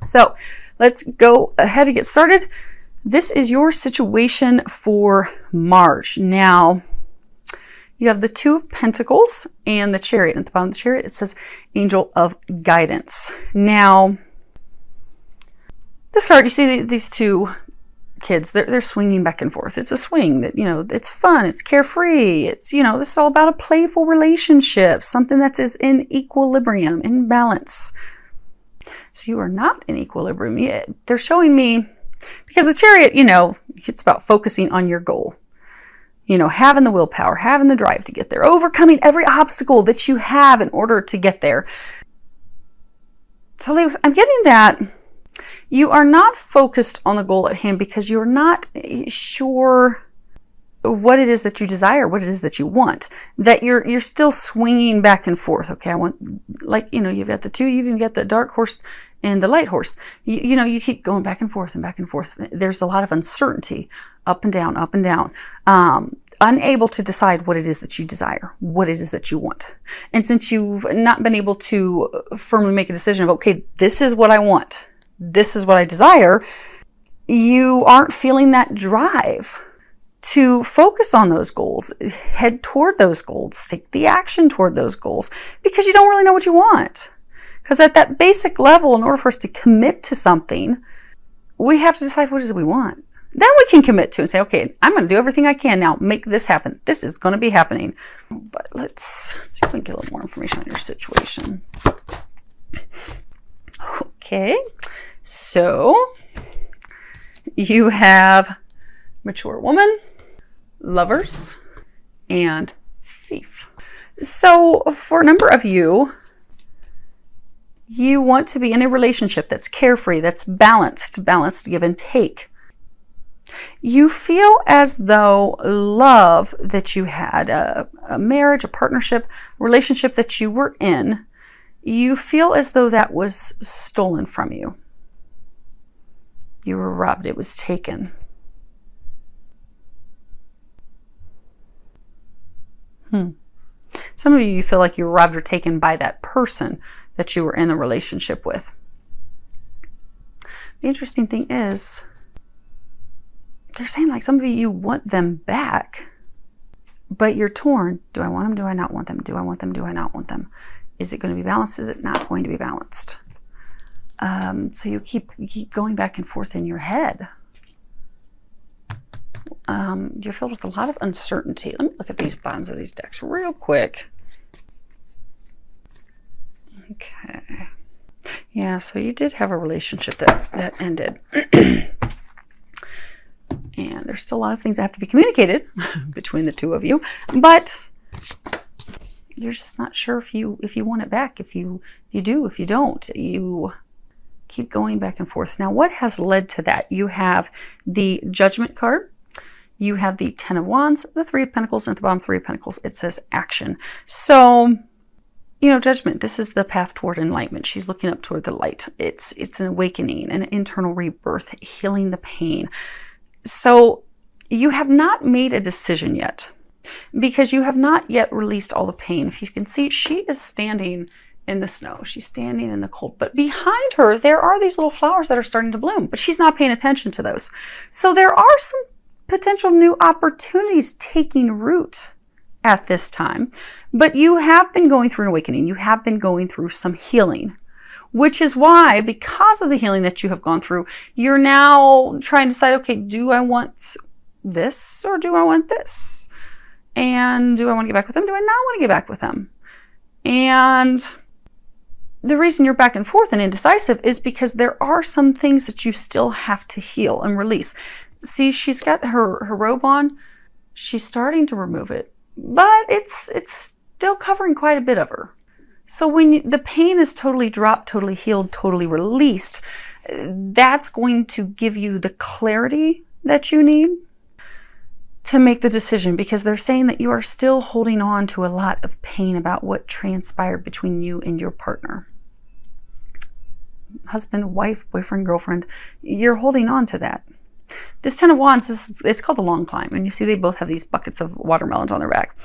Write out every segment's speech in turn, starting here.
So let's go ahead and get started. This is your situation for March. Now, you have the Two of Pentacles and the Chariot. At the bottom of the Chariot, it says Angel of Guidance. Now, this card, you see these two kids, they're swinging back and forth. It's a swing that, it's fun, it's carefree. It's, this is all about a playful relationship, something that is in equilibrium, in balance. So you are not in equilibrium. They're showing me, because the Chariot, it's about focusing on your goal. Having the willpower, having the drive to get there, overcoming every obstacle that you have in order to get there. So I'm getting that you are not focused on the goal at hand because you're not sure what it is that you desire, what it is that you want, that you're still swinging back and forth. Okay, I want, you've got the two, you even got the dark horse and the light horse. You keep going back and forth and back and forth. There's a lot of uncertainty, up and down, unable to decide what it is that you desire, what it is that you want. And since you've not been able to firmly make a decision of, okay, this is what I want, this is what I desire, you aren't feeling that drive to focus on those goals, head toward those goals, take the action toward those goals, because you don't really know what you want. Because at that basic level, in order for us to commit to something, we have to decide what it is we want. Then we can commit to and say, okay, I'm going to do everything I can now, make this happen. This is going to be happening. But let's see if we can get a little more information on your situation. Okay, so you have mature woman, Lovers, and Thief. So for a number of you, you want to be in a relationship that's carefree, that's balanced give and take. You feel as though love that you had, a marriage, a partnership, a relationship that you were in, you feel as though that was stolen from you. You were robbed. It was taken. Some of you feel like you were robbed or taken by that person that you were in a relationship with. The interesting thing is, they're saying like some of you want them back, but you're torn. Do I want them? Do I not want them? Do I want them? Do I not want them? Is it going to be balanced? Is it not going to be balanced? So you keep going back and forth in your head. You're filled with a lot of uncertainty. Let me look at these bottoms of these decks real quick. Okay. Yeah, so you did have a relationship that ended. And there's still a lot of things that have to be communicated between the two of you, but you're just not sure if you want it back, if you do, if you don't. You keep going back and forth. Now, what has led to that? You have the Judgment card. You have the Ten of Wands, the Three of Pentacles, and at the bottom, Three of Pentacles, it says action. So, Judgment, this is the path toward enlightenment. She's looking up toward the light. It's an awakening, an internal rebirth, healing the pain. So you have not made a decision yet because you have not yet released all the pain. If you can see, she is standing in the snow. She's standing in the cold, but behind her, there are these little flowers that are starting to bloom, but she's not paying attention to those. So there are some potential new opportunities taking root at this time, but you have been going through an awakening. You have been going through some healing, which is why, because of the healing that you have gone through, you're now trying to decide, okay, do I want this or do I want this? And do I want to get back with them? Do I not want to get back with them? And the reason you're back and forth and indecisive is because there are some things that you still have to heal and release. See, she's got her robe on. She's starting to remove it, but it's still covering quite a bit of her. So when the pain is totally dropped, totally healed, totally released, that's going to give you the clarity that you need to make the decision, because they're saying that you are still holding on to a lot of pain about what transpired between you and your partner. Husband, wife, boyfriend, girlfriend, you're holding on to that. This Ten of Wands, it's called the long climb. And you see they both have these buckets of watermelons on their back.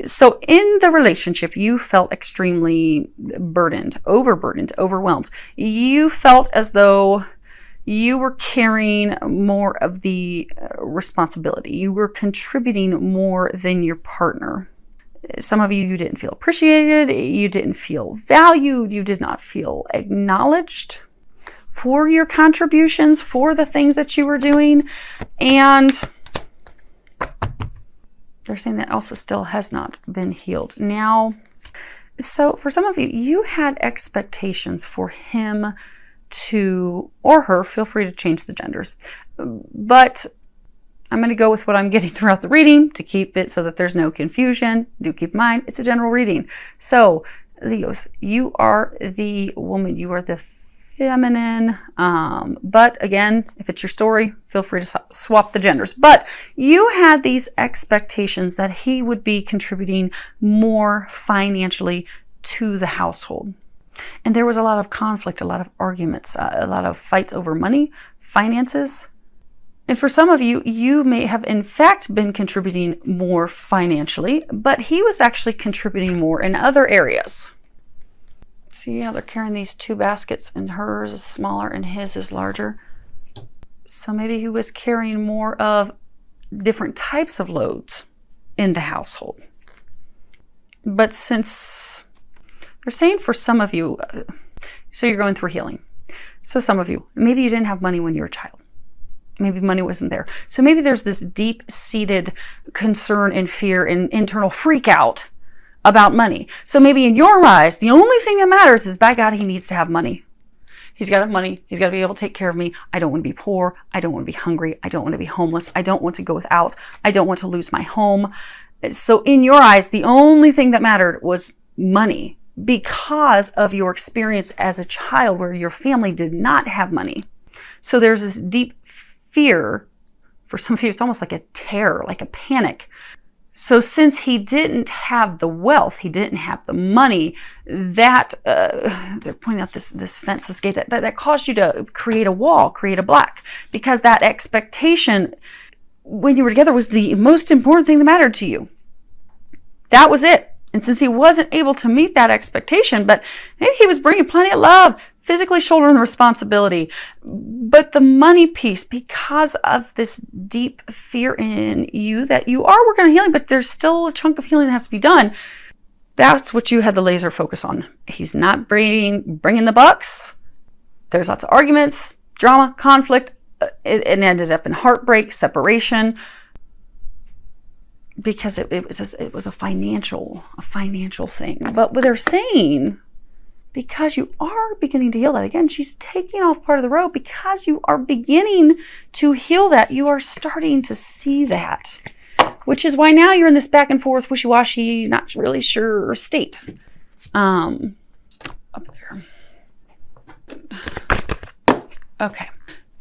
So in the relationship, you felt extremely burdened, overburdened, overwhelmed. You felt as though you were carrying more of the responsibility. You were contributing more than your partner. Some of you didn't feel appreciated. You didn't feel valued. You did not feel acknowledged for your contributions, for the things that you were doing. And they're saying that also still has not been healed. Now, so for some of you, you had expectations for him to, or her, feel free to change the genders, but I'm going to go with what I'm getting throughout the reading to keep it so that there's no confusion. Do keep in mind, it's a general reading. So, Leos, you are the woman, you are the feminine, but again, if it's your story, feel free to swap the genders. But you had these expectations that he would be contributing more financially to the household. And there was a lot of conflict, a lot of arguments, a lot of fights over money, finances. And for some of you, you may have in fact been contributing more financially, but he was actually contributing more in other areas. See how they're carrying these two baskets and hers is smaller and his is larger. So maybe he was carrying more of different types of loads in the household. But since they're saying for some of you, so you're going through healing. So some of you, maybe you didn't have money when you were a child. Maybe money wasn't there. So maybe there's this deep-seated concern and fear and internal freak out about money. So maybe in your eyes, the only thing that matters is, by God, he needs to have money. He's got to have money. He's got to be able to take care of me. I don't want to be poor. I don't want to be hungry. I don't want to be homeless. I don't want to go without. I don't want to lose my home. So in your eyes, the only thing that mattered was money because of your experience as a child where your family did not have money. So there's this deep fear. For some of you, it's almost like a terror, like a panic. So since he didn't have the wealth, he didn't have the money, that they're pointing out this fence, this gate, that caused you to create a wall, create a block, because that expectation when you were together was the most important thing that mattered to you. That was it. And since he wasn't able to meet that expectation, but maybe he was bringing plenty of love, physically shouldering the responsibility, but the money piece, because of this deep fear in you that you are working on healing, but there's still a chunk of healing that has to be done. That's what you had the laser focus on. He's not bringing the bucks. There's lots of arguments, drama, conflict. It ended up in heartbreak, separation, because it was a financial thing. But what they're saying, because you are beginning to heal that, again, she's taking off part of the road, because you are beginning to heal that, you are starting to see that, which is why now you're in this back and forth, wishy-washy, not really sure state. Up there. Okay.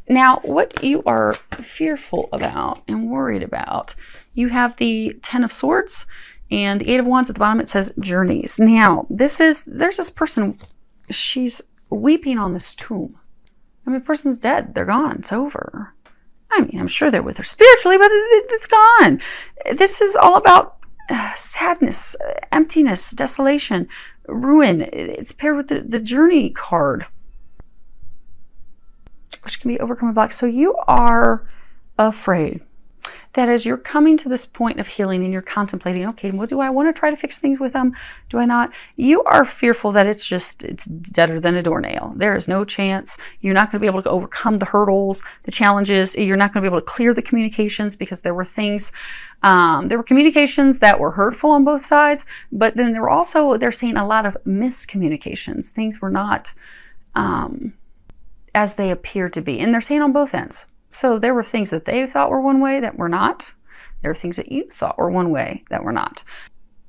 Now, what you are fearful about and worried about, you have the Ten of Swords and the Eight of Wands at the bottom. It says journeys. Now, there's this person, she's weeping on this tomb. I mean, the person's dead. They're gone. It's over. I mean, I'm sure they're with her spiritually, but it's gone. This is all about sadness, emptiness, desolation, ruin. It's paired with the journey card, which can be overcoming blocks. So you are afraid that as you're coming to this point of healing and you're contemplating, okay, well, do I want to try to fix things with them? Do I not? You are fearful that it's deader than a doornail. There is no chance. You're not going to be able to overcome the hurdles, the challenges. You're not going to be able to clear the communications, because there were things, there were communications that were hurtful on both sides, but then there were also, they're saying, a lot of miscommunications. Things were not as they appeared to be. And they're saying on both ends. So there were things that they thought were one way that were not. There were things that you thought were one way that were not.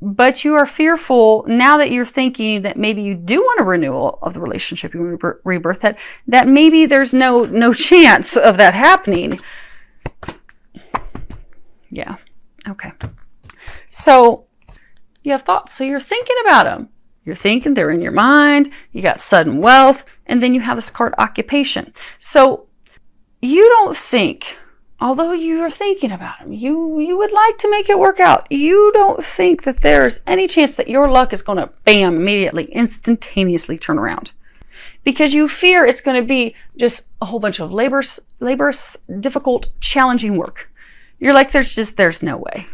But you are fearful now that you're thinking that maybe you do want a renewal of the relationship, you want to rebirth, that maybe there's no chance of that happening. Yeah. Okay. So you have thoughts. So you're thinking about them. You're thinking, they're in your mind. You got sudden wealth. And then you have this card, occupation. So you don't think although you're thinking about them, you would like to make it work out, you don't think that there's any chance that your luck is going to, bam, immediately, instantaneously turn around. Because you fear it's going to be just a whole bunch of laborious, difficult, challenging work. You're like, there's no way.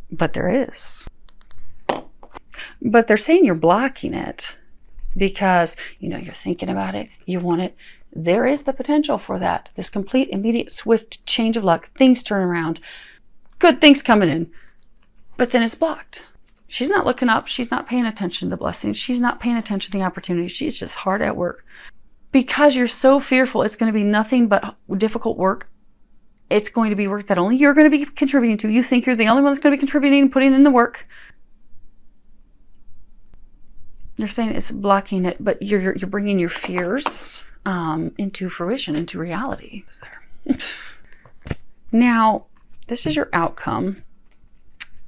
But there is. But they're saying you're blocking it because, you're thinking about it, you want it. There is the potential for that. This complete, immediate, swift change of luck. Things turn around. Good things coming in. But then it's blocked. She's not looking up. She's not paying attention to the blessings. She's not paying attention to the opportunities. She's just hard at work. Because you're so fearful it's going to be nothing but difficult work. It's going to be work that only you're going to be contributing to. You think you're the only one that's going to be contributing and putting in the work. They're saying it's blocking it, but you're bringing your fears into fruition, into reality. Now, this is your outcome.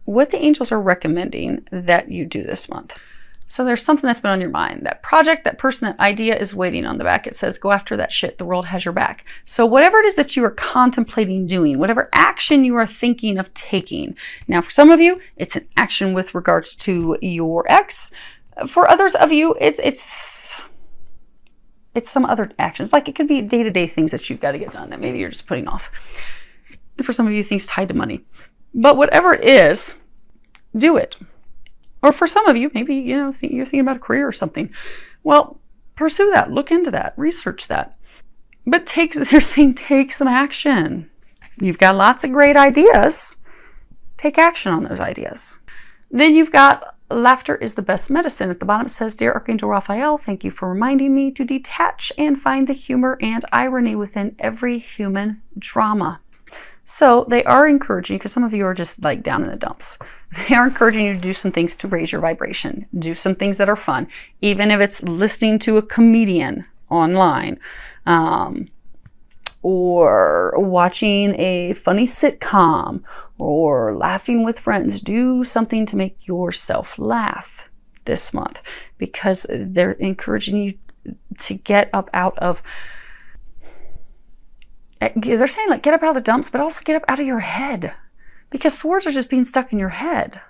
What the angels are recommending that you do this month. So there's something that's been on your mind. That project, that person, that idea is waiting on the back. It says, go after that shit. The world has your back. So whatever it is that you are contemplating doing, whatever action you are thinking of taking. Now, for some of you, it's an action with regards to your ex. For others of you, it's some other actions. Like it could be day-to-day things that you've got to get done that maybe you're just putting off. And for some of you, things tied to money. But whatever it is, do it. Or for some of you, maybe, you're thinking about a career or something. Well, pursue that. Look into that. Research that. But they're saying take some action. You've got lots of great ideas. Take action on those ideas. Then you've got laughter is the best medicine. At the bottom it says, Dear Archangel Raphael, thank you for reminding me to detach and find the humor and irony within every human drama. So they are encouraging you, because some of you are just like down in the dumps. They are encouraging you to do some things to raise your vibration. Do some things that are fun. Even if it's listening to a comedian online, or watching a funny sitcom, or laughing with friends. Do something to make yourself laugh this month, because they're encouraging you to get up out of, they're saying like get up out of the dumps, but also get up out of your head, because swords are just being stuck in your head.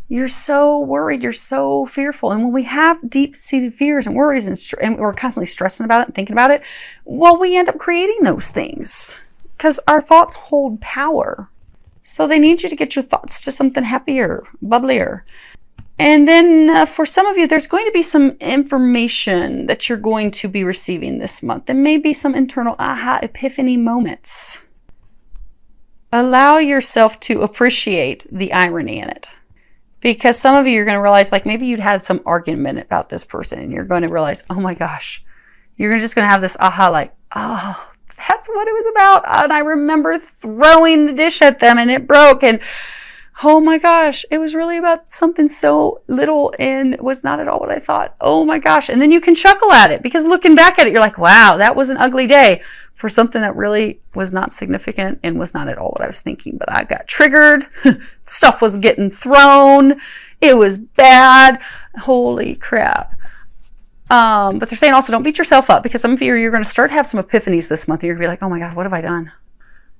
You're so worried, you're so fearful. And when we have deep-seated fears and worries and we're constantly stressing about it and thinking about it, well, we end up creating those things because our thoughts hold power. So they need you to get your thoughts to something happier, bubblier. And then for some of you, there's going to be some information that you're going to be receiving this month. There may be some internal aha epiphany moments. Allow yourself to appreciate the irony in it. Because some of you are going to realize, like maybe you'd had some argument about this person and you're going to realize, oh my gosh, you're just going to have this aha like, oh, that's what it was about. And I remember throwing the dish at them and it broke. And oh my gosh, it was really about something so little and was not at all what I thought. Oh my gosh. And then you can chuckle at it because looking back at it, you're like, wow, that was an ugly day for something that really was not significant and was not at all what I was thinking. But I got triggered. Stuff was getting thrown. It was bad. Holy crap. But they're saying also don't beat yourself up, because some of you, you're going to start to have some epiphanies this month. You're going to be like, oh my God, what have I done?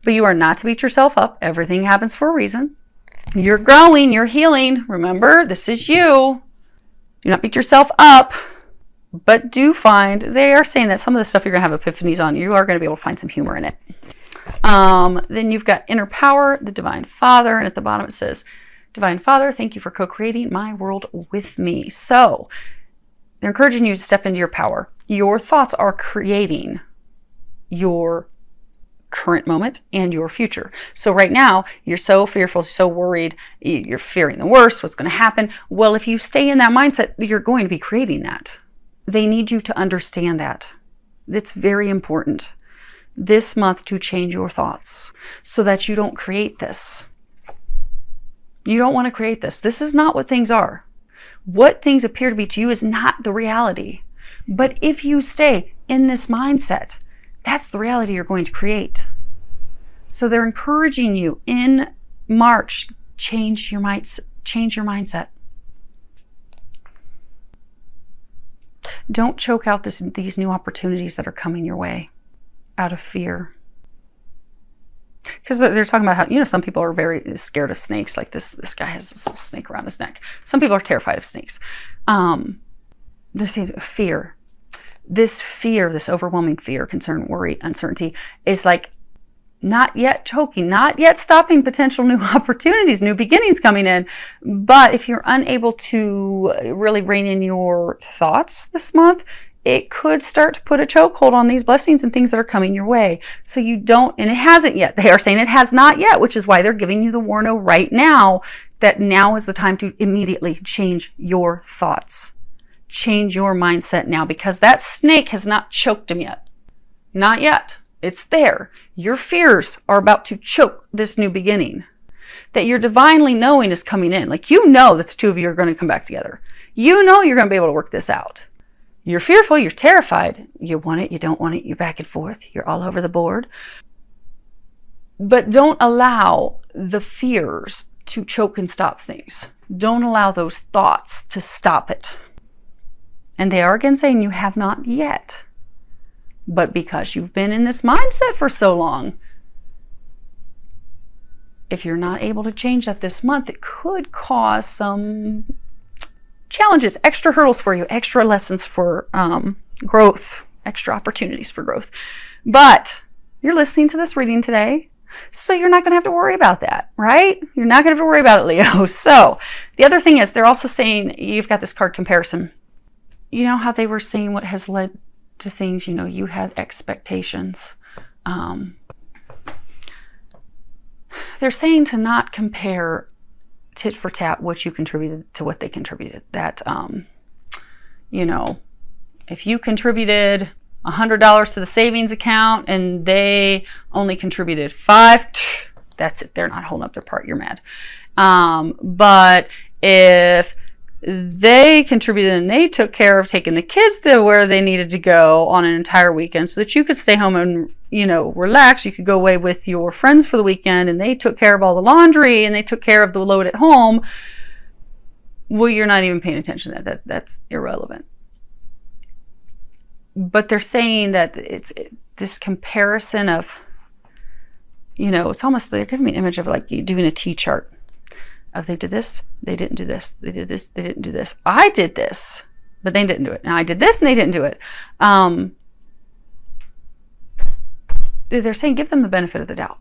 But you are not to beat yourself up. Everything happens for a reason. You're growing. You're healing. Remember, this is you. Do not beat yourself up. But do find, they are saying that some of the stuff you're going to have epiphanies on, you are going to be able to find some humor in it. Then you've got inner power, the Divine Father. And at the bottom it says, Divine Father, thank you for co-creating my world with me. So they're encouraging you to step into your power. Your thoughts are creating your current moment and your future. So right now, you're so fearful, so worried, you're fearing the worst, what's going to happen. Well, if you stay in that mindset, you're going to be creating that. They need you to understand that. It's very important this month to change your thoughts so that you don't create this. You don't want to create this. This is not what things are. What things appear to be to you is not the reality. But if you stay in this mindset, that's the reality you're going to create. So they're encouraging you in March, change your mindset. Don't choke out these new opportunities that are coming your way. out of fear. Because they're talking about how, you know, some people are very scared of snakes. Like this guy has this little snake around his neck. Some people are terrified of snakes. They're saying fear. This fear, this overwhelming fear, concern, worry, uncertainty is like not yet choking, not yet stopping potential new opportunities, new beginnings coming in. But if you're unable to really rein in your thoughts this month, it could start to put a chokehold on these blessings and things that are coming your way. So you don't, and it hasn't yet. They are saying it has not yet, which is why they're giving you the warning right now that now is the time to immediately change your thoughts. Change your mindset now, because that snake has not choked him yet. Not yet. It's there. Your fears are about to choke this new beginning. That your divinely knowing is coming in. Like, you know that the two of you are going to come back together. You know you're going to be able to work this out. You're fearful, you're terrified, you want it, you don't want it, you're back and forth, you're all over the board. But don't allow the fears to choke and stop things. Don't allow those thoughts to stop it. And they are again saying you have not yet. But because you've been in this mindset for so long, if you're not able to change that this month, it could cause some challenges, extra hurdles for you, extra lessons for growth, extra opportunities for growth. But you're listening to this reading today, so you're not going to have to worry about that, right? You're not going to have to worry about it, Leo. So the other thing is, they're also saying you've got this card comparison. You know how they were saying what has led to things, you know, you had expectations. They're saying to not compare tit for tat what you contributed to what they contributed. That, you know, if you contributed $100 to the savings account and they only contributed $5, that's it. They're not holding up their part. You're mad. But if they contributed and they took care of taking the kids to where they needed to go on an entire weekend so that you could stay home and, you know, relax. You could go away with your friends for the weekend, and they took care of all the laundry and they took care of the load at home. Well, you're not even paying attention to that. That's irrelevant. But they're saying that it's this comparison of, you know, it's almost, they're giving me an image of like you doing a T-chart. Of they did this, they didn't do this. They did this, they didn't do this. I did this, but they didn't do it. Now I did this and they didn't do it. They're saying give them the benefit of the doubt.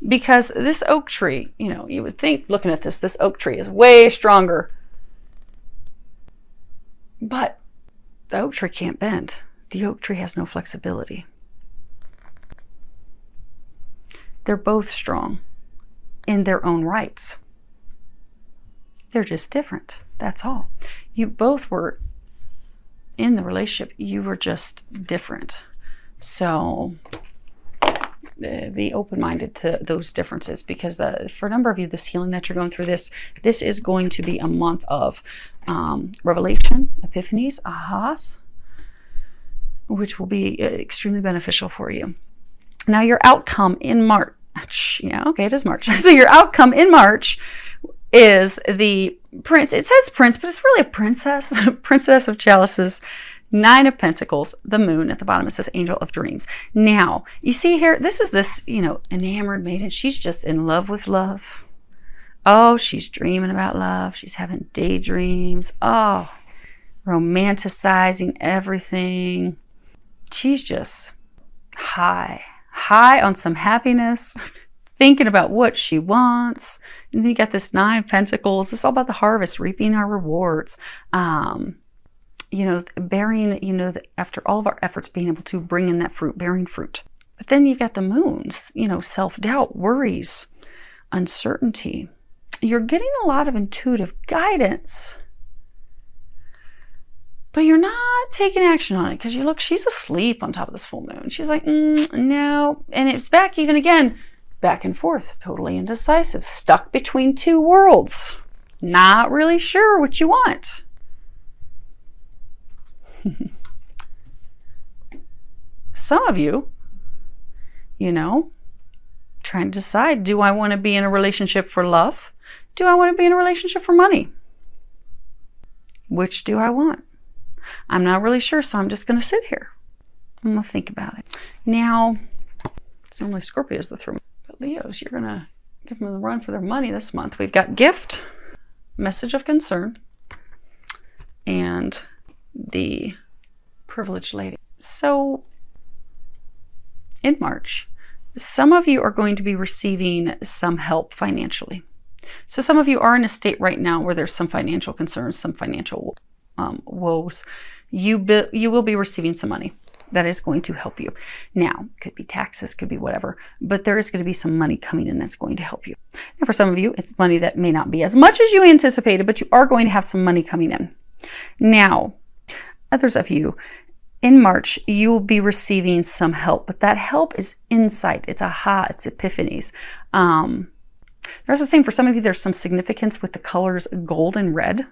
Because this oak tree, you know, you would think looking at this oak tree is way stronger. But the oak tree can't bend. The oak tree has no flexibility. They're both strong in their own rights. They're just different. That's all. You both were in the relationship. You were just different. So be open-minded to those differences, because for a number of you, this healing that you're going through, this is going to be a month of revelation, epiphanies, ahas, which will be extremely beneficial for you. Now, your outcome in March. Yeah, okay, it is March. So your outcome in March is the prince. It says prince, but it's really a princess. Princess of Chalices, Nine of Pentacles, the moon. At the bottom it says Angel of Dreams. Now, you see here, this is this, you know, enamored maiden. She's just in love with love. Oh, she's dreaming about love. She's having daydreams. Oh, romanticizing everything. She's just high on some happiness, thinking about what she wants. And then you got this Nine of Pentacles. It's all about the harvest, reaping our rewards. You know, bearing, you know, after all of our efforts, being able to bring in that fruit, bearing fruit. But then you've got the moons, you know, self-doubt, worries, uncertainty. You're getting a lot of intuitive guidance, but you're not taking action on it, because you look, she's asleep on top of this full moon. She's like, no. And it's back even again, back and forth, totally indecisive, stuck between two worlds, not really sure what you want. Some of you, you know, trying to decide, do I want to be in a relationship for love? Do I want to be in a relationship for money? Which do I want? I'm not really sure, so I'm just going to sit here. I'm going to think about it. Now, it's only Scorpios that throw me. But Leos, you're going to give them the run for their money this month. We've got gift, message of concern, and the privileged lady. So in March, some of you are going to be receiving some help financially. So some of you are in a state right now where there's some financial concerns, some financial woes. You will be receiving some money that is going to help you. Now, could be taxes, could be whatever, but there is going to be some money coming in that's going to help you. And for some of you, it's money that may not be as much as you anticipated, but you are going to have some money coming in. Now, others of you, in March, you will be receiving some help, but that help is insight. It's aha, it's epiphanies. There's the same for some of you, there's some significance with the colors gold and red,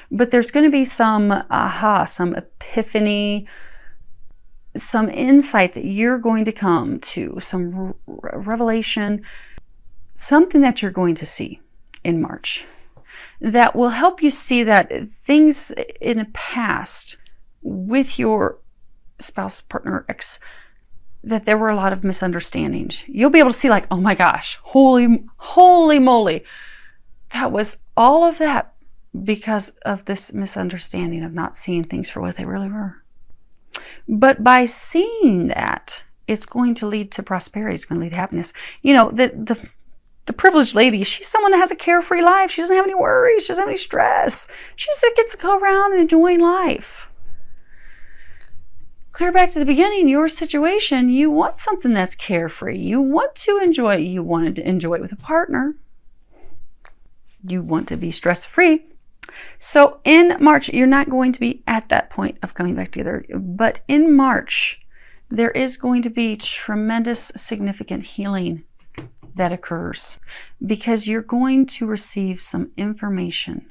but there's going to be some aha, some epiphany, some insight that you're going to come to, some revelation, something that you're going to see in March that will help you see that things in the past with your spouse, partner, ex, that there were a lot of misunderstandings. You'll be able to see like, oh my gosh, holy moly. That was all of that because of this misunderstanding of not seeing things for what they really were. But by seeing that, it's going to lead to prosperity. It's going to lead to happiness. You know, the privileged lady, she's someone that has a carefree life. She doesn't have any worries. She doesn't have any stress. She just gets to go around and enjoy life. Clear back to the beginning, your situation, you want something that's carefree. You want to enjoy it. You wanted to enjoy it with a partner. You want to be stress-free. So in March, you're not going to be at that point of coming back together. But in March, there is going to be tremendous, significant healing that occurs because you're going to receive some information